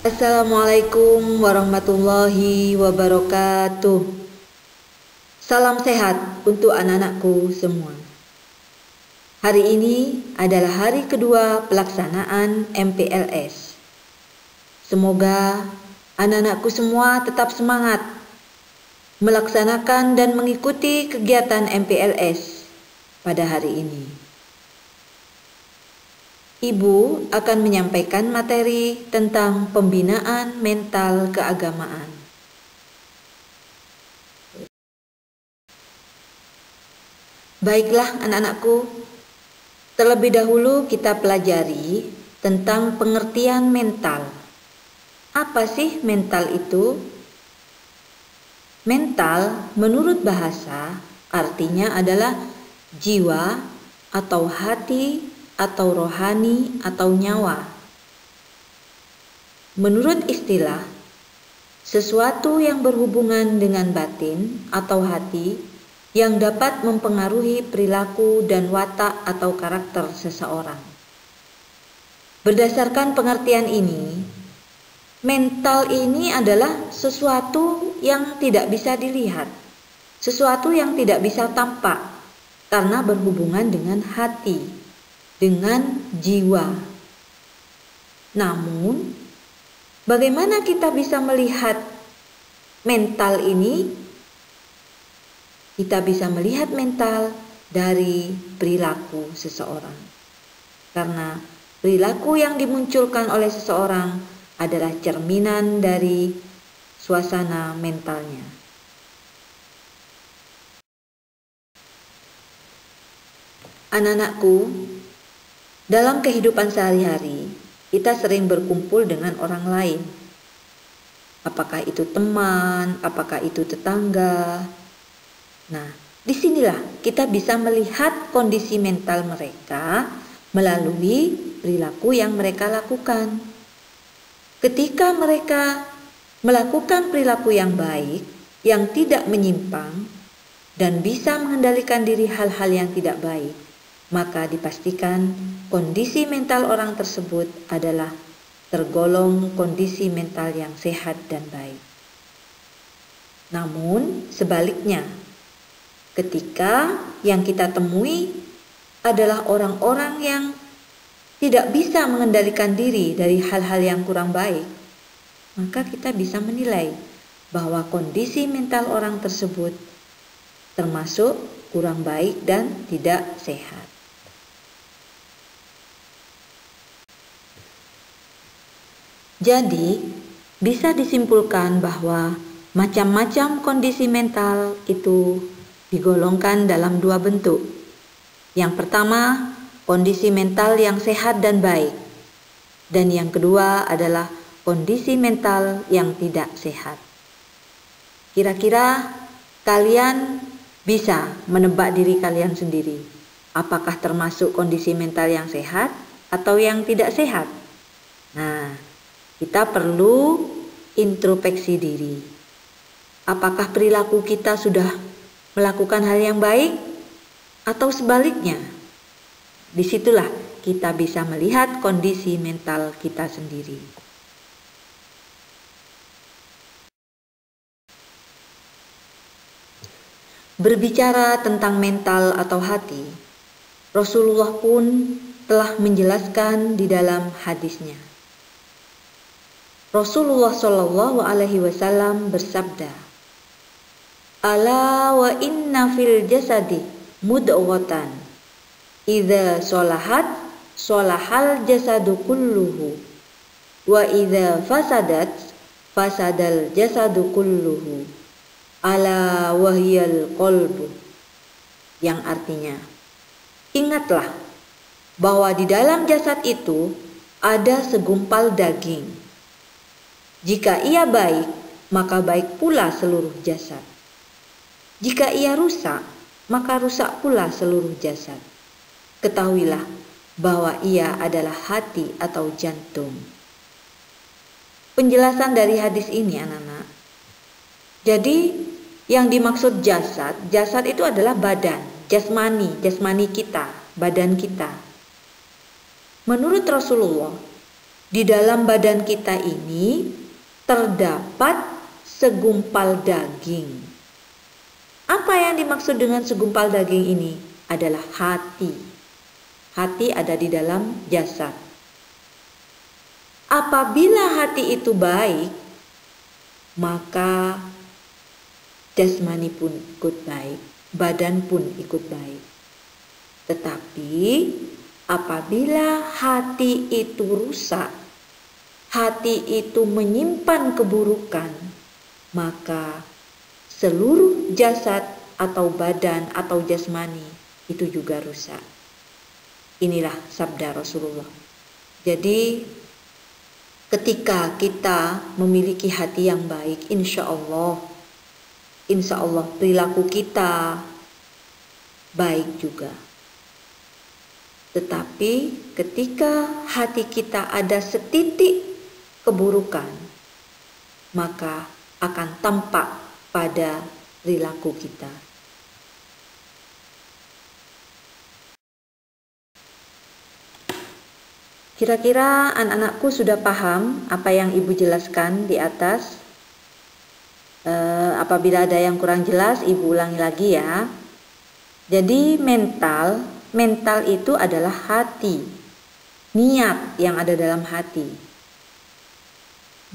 Assalamualaikum warahmatullahi wabarakatuh. Salam sehat untuk anak-anakku semua. Hari ini adalah hari kedua pelaksanaan MPLS. Semoga anak-anakku semua tetap semangat melaksanakan dan mengikuti kegiatan MPLS pada hari ini. Ibu akan menyampaikan materi tentang pembinaan mental keagamaan. Baiklah anak-anakku, terlebih dahulu kita pelajari tentang pengertian mental. Apa sih mental itu? Mental menurut bahasa artinya adalah jiwa atau hati atau rohani atau nyawa. Menurut istilah, sesuatu yang berhubungan dengan batin atau hati yang dapat mempengaruhi perilaku dan watak atau karakter seseorang. Berdasarkan pengertian ini, mental ini adalah sesuatu yang tidak bisa dilihat, sesuatu yang tidak bisa tampak karena berhubungan dengan hati, dengan jiwa. Namun, bagaimana kita bisa melihat mental ini? Kita bisa melihat mental dari perilaku seseorang. Karena perilaku yang dimunculkan oleh seseorang adalah cerminan dari suasana mentalnya. Anak-anakku, dalam kehidupan sehari-hari, kita sering berkumpul dengan orang lain. Apakah itu teman, apakah itu tetangga. Nah, disinilah kita bisa melihat kondisi mental mereka melalui perilaku yang mereka lakukan. Ketika mereka melakukan perilaku yang baik, yang tidak menyimpang, dan bisa mengendalikan diri hal-hal yang tidak baik, maka dipastikan kondisi mental orang tersebut adalah tergolong kondisi mental yang sehat dan baik. Namun sebaliknya, ketika yang kita temui adalah orang-orang yang tidak bisa mengendalikan diri dari hal-hal yang kurang baik, maka kita bisa menilai bahwa kondisi mental orang tersebut termasuk kurang baik dan tidak sehat. Jadi, bisa disimpulkan bahwa macam-macam kondisi mental itu digolongkan dalam dua bentuk. Yang pertama, kondisi mental yang sehat dan baik. Dan yang kedua adalah kondisi mental yang tidak sehat. Kira-kira kalian bisa menebak diri kalian sendiri. Apakah termasuk kondisi mental yang sehat atau yang tidak sehat? Nah, kita perlu introspeksi diri. Apakah perilaku kita sudah melakukan hal yang baik atau sebaliknya? Disitulah kita bisa melihat kondisi mental kita sendiri. Berbicara tentang mental atau hati, Rasulullah pun telah menjelaskan di dalam hadisnya. Rasulullah Shallallahu Alaihi Wasallam bersabda, "Ala wa inna fil jasadi mudghatan, idza sholahat sholahal jasadu kulluhu, wa idza fasadat fasadal jasadu kulluhu, ala wahyal qalbu." Yang artinya, ingatlah bahwa di dalam jasad itu ada segumpal daging. Jika ia baik, maka baik pula seluruh jasad. Jika ia rusak, maka rusak pula seluruh jasad. Ketahuilah bahwa ia adalah hati atau jantung. Penjelasan dari hadis ini, anak-anak. Jadi, yang dimaksud jasad itu adalah badan, jasmani kita, badan kita. Menurut Rasulullah, Di dalam badan kita ini terdapat segumpal daging. Apa yang dimaksud dengan segumpal daging ini? Adalah hati. Hati ada di dalam jasad. Apabila hati itu baik, maka jasmani pun ikut baik, badan pun ikut baik. Tetapi apabila hati itu rusak, hati itu menyimpan keburukan, maka seluruh jasad atau badan atau jasmani itu juga rusak. Inilah sabda Rasulullah. Jadi ketika kita memiliki hati yang baik, insya Allah perilaku kita baik juga. Tetapi ketika hati kita ada setitik keburukan, maka akan tampak pada perilaku kita. Kira-kira anak-anakku sudah paham apa yang Ibu jelaskan di atas? Apabila ada yang kurang jelas, Ibu ulangi lagi ya. Jadi mental itu adalah hati, niat yang ada dalam hati.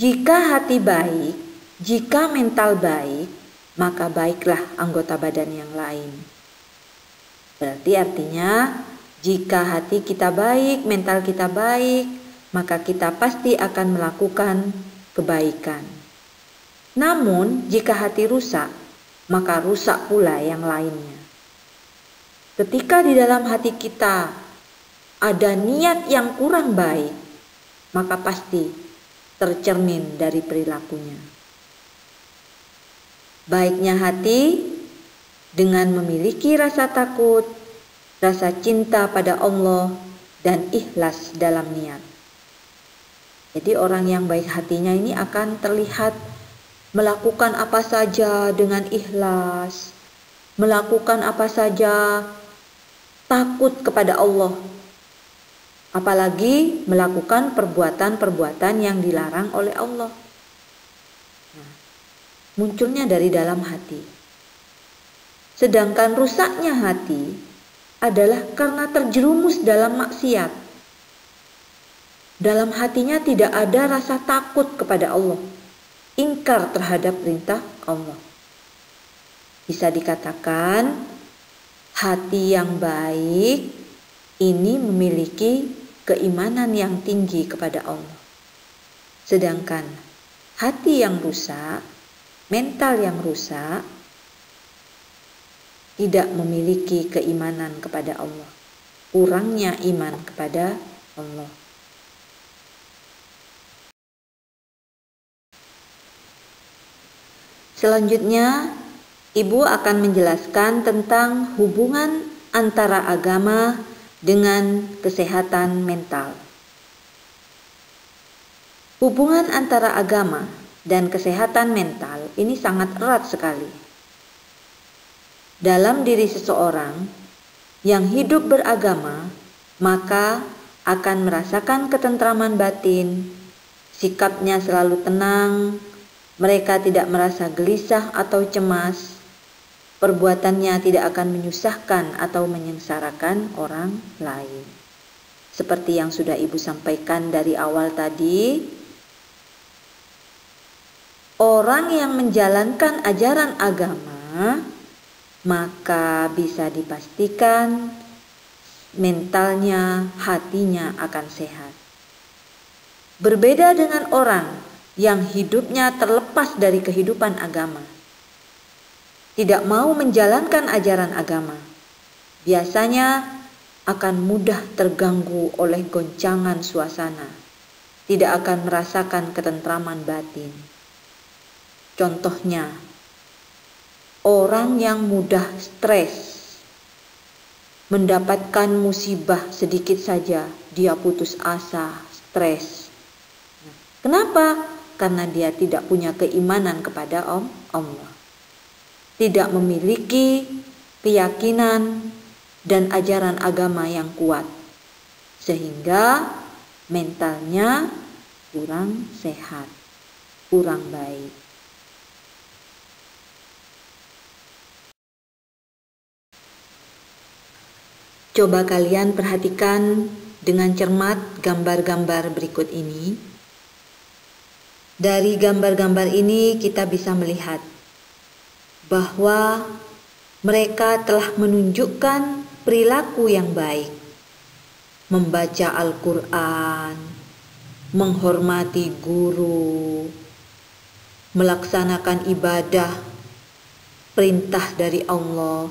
Jika hati baik, jika mental baik, maka baiklah anggota badan yang lain. Berarti artinya jika hati kita baik, mental kita baik, maka kita pasti akan melakukan kebaikan. Namun jika hati rusak, maka rusak pula yang lainnya. Ketika di dalam hati kita ada niat yang kurang baik, maka pasti tercermin dari perilakunya. Baiknya hati dengan memiliki rasa takut, rasa cinta pada Allah, dan ikhlas dalam niat. Jadi orang yang baik hatinya ini akan terlihat melakukan apa saja dengan ikhlas, melakukan apa saja takut kepada Allah, apalagi melakukan perbuatan-perbuatan yang dilarang oleh Allah. Munculnya dari dalam hati. Sedangkan rusaknya hati adalah karena terjerumus dalam maksiat. Dalam hatinya tidak ada rasa takut kepada Allah, ingkar terhadap perintah Allah. Bisa dikatakan hati yang baik ini memiliki keimanan yang tinggi kepada Allah. Sedangkan hati yang rusak, mental yang rusak, tidak memiliki keimanan kepada Allah, kurangnya iman kepada Allah. Selanjutnya, Ibu akan menjelaskan tentang hubungan antara agama dengan kesehatan mental. Hubungan antara agama dan kesehatan mental ini sangat erat sekali. Dalam diri seseorang yang hidup beragama, maka akan merasakan ketentraman batin, sikapnya selalu tenang, mereka tidak merasa gelisah atau cemas, perbuatannya tidak akan menyusahkan atau menyengsarakan orang lain. Seperti yang sudah Ibu sampaikan dari awal tadi, orang yang menjalankan ajaran agama, maka bisa dipastikan mentalnya, hatinya akan sehat. Berbeda dengan orang yang hidupnya terlepas dari kehidupan agama, tidak mau menjalankan ajaran agama, biasanya akan mudah terganggu oleh goncangan suasana, tidak akan merasakan ketentraman batin. Contohnya, orang yang mudah stres, mendapatkan musibah sedikit saja, dia putus asa, stres. Kenapa? Karena dia tidak punya keimanan kepada Allah. Tidak memiliki keyakinan dan ajaran agama yang kuat. Sehingga mentalnya kurang sehat, kurang baik. Coba kalian perhatikan dengan cermat gambar-gambar berikut ini. Dari gambar-gambar ini kita bisa melihat bahwa mereka telah menunjukkan perilaku yang baik. Membaca Al-Quran, menghormati guru, melaksanakan ibadah, perintah dari Allah,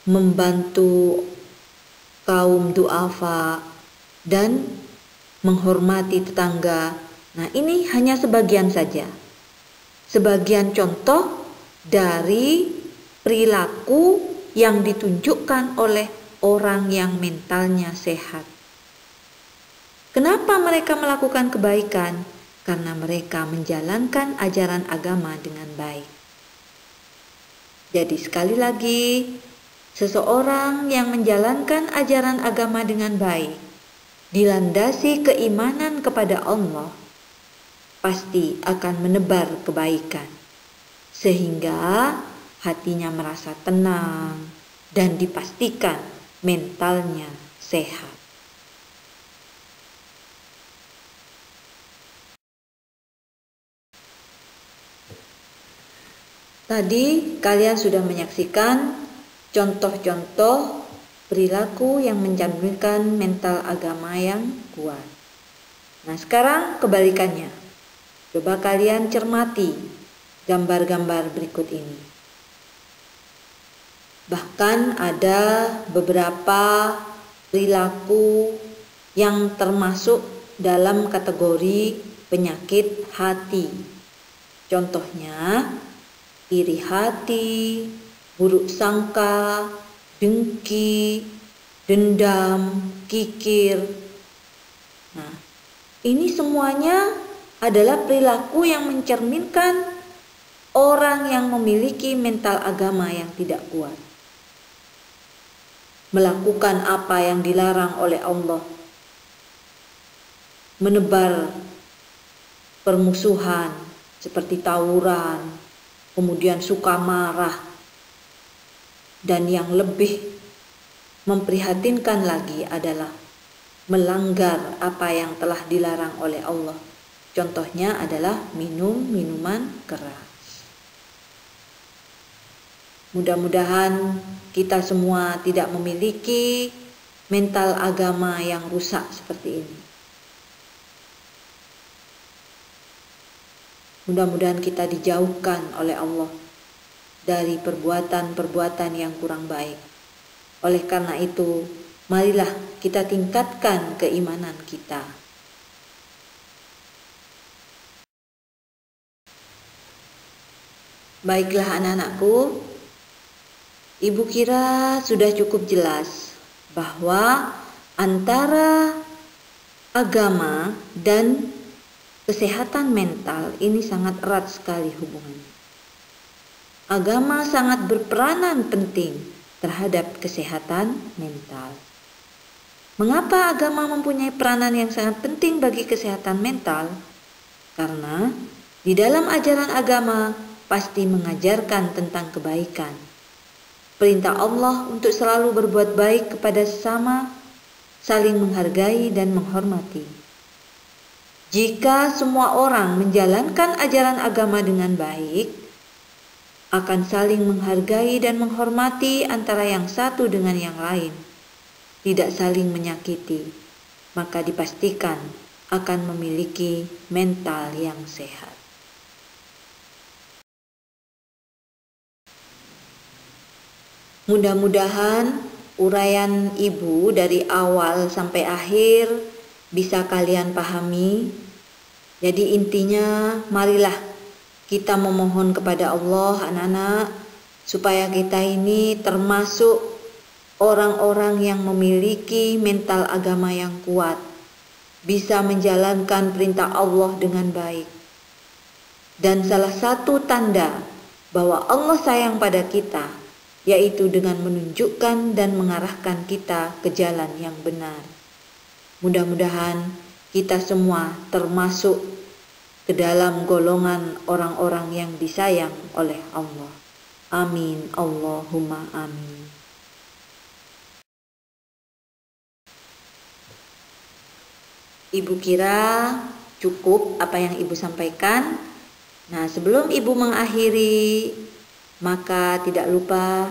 membantu kaum du'afa, dan menghormati tetangga. Nah, ini hanya sebagian saja. Sebagian contoh dari perilaku yang ditunjukkan oleh orang yang mentalnya sehat. Kenapa mereka melakukan kebaikan? Karena mereka menjalankan ajaran agama dengan baik. Jadi sekali lagi, seseorang yang menjalankan ajaran agama dengan baik, dilandasi keimanan kepada Allah, pasti akan menebar kebaikan, sehingga hatinya merasa tenang dan dipastikan mentalnya sehat. Tadi kalian sudah menyaksikan contoh-contoh perilaku yang mencerminkan mental agama yang kuat. Nah, sekarang kebalikannya. Coba kalian cermati gambar-gambar berikut ini. Bahkan ada beberapa perilaku yang termasuk dalam kategori penyakit hati. Contohnya, iri hati, buruk sangka, dengki, dendam, kikir. Nah, ini semuanya adalah perilaku yang mencerminkan orang yang memiliki mental agama yang tidak kuat. Melakukan apa yang dilarang oleh Allah. Menebar permusuhan seperti tawuran, kemudian suka marah. Dan yang lebih memprihatinkan lagi adalah melanggar apa yang telah dilarang oleh Allah. Contohnya adalah minum minuman keras. Mudah-mudahan kita semua tidak memiliki mental agama yang rusak seperti ini. Mudah-mudahan kita dijauhkan oleh Allah dari perbuatan-perbuatan yang kurang baik. Oleh karena itu, marilah kita tingkatkan keimanan kita. Baiklah anak-anakku, Ibu kira sudah cukup jelas bahwa antara agama dan kesehatan mental ini sangat erat sekali hubungannya. Agama sangat berperanan penting terhadap kesehatan mental. Mengapa agama mempunyai peranan yang sangat penting bagi kesehatan mental? Karena di dalam ajaran agama pasti mengajarkan tentang kebaikan. Perintah Allah untuk selalu berbuat baik kepada sesama, saling menghargai dan menghormati. Jika semua orang menjalankan ajaran agama dengan baik, akan saling menghargai dan menghormati antara yang satu dengan yang lain, tidak saling menyakiti, maka dipastikan akan memiliki mental yang sehat. Mudah-mudahan uraian Ibu dari awal sampai akhir bisa kalian pahami. Jadi intinya, marilah kita memohon kepada Allah anak-anak supaya kita ini termasuk orang-orang yang memiliki mental agama yang kuat, bisa menjalankan perintah Allah dengan baik. Dan salah satu tanda bahwa Allah sayang pada kita, yaitu dengan menunjukkan dan mengarahkan kita ke jalan yang benar. Mudah-mudahan kita semua termasuk ke dalam golongan orang-orang yang disayang oleh Allah. Amin, Allahumma amin. Ibu kira cukup apa yang Ibu sampaikan. Nah, sebelum Ibu mengakhiri, maka tidak lupa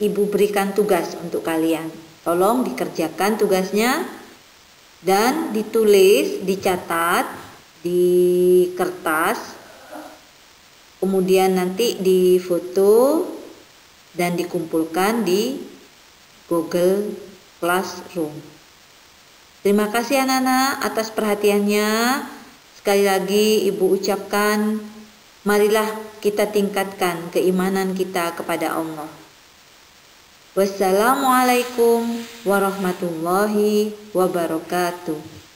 Ibu berikan tugas untuk kalian. Tolong dikerjakan tugasnya dan ditulis, dicatat di kertas, kemudian nanti difoto dan dikumpulkan di Google Classroom. Terima kasih anak-anak atas perhatiannya. Sekali lagi Ibu ucapkan, marilah kita tingkatkan keimanan kita kepada Allah. Wassalamualaikum warahmatullahi wabarakatuh.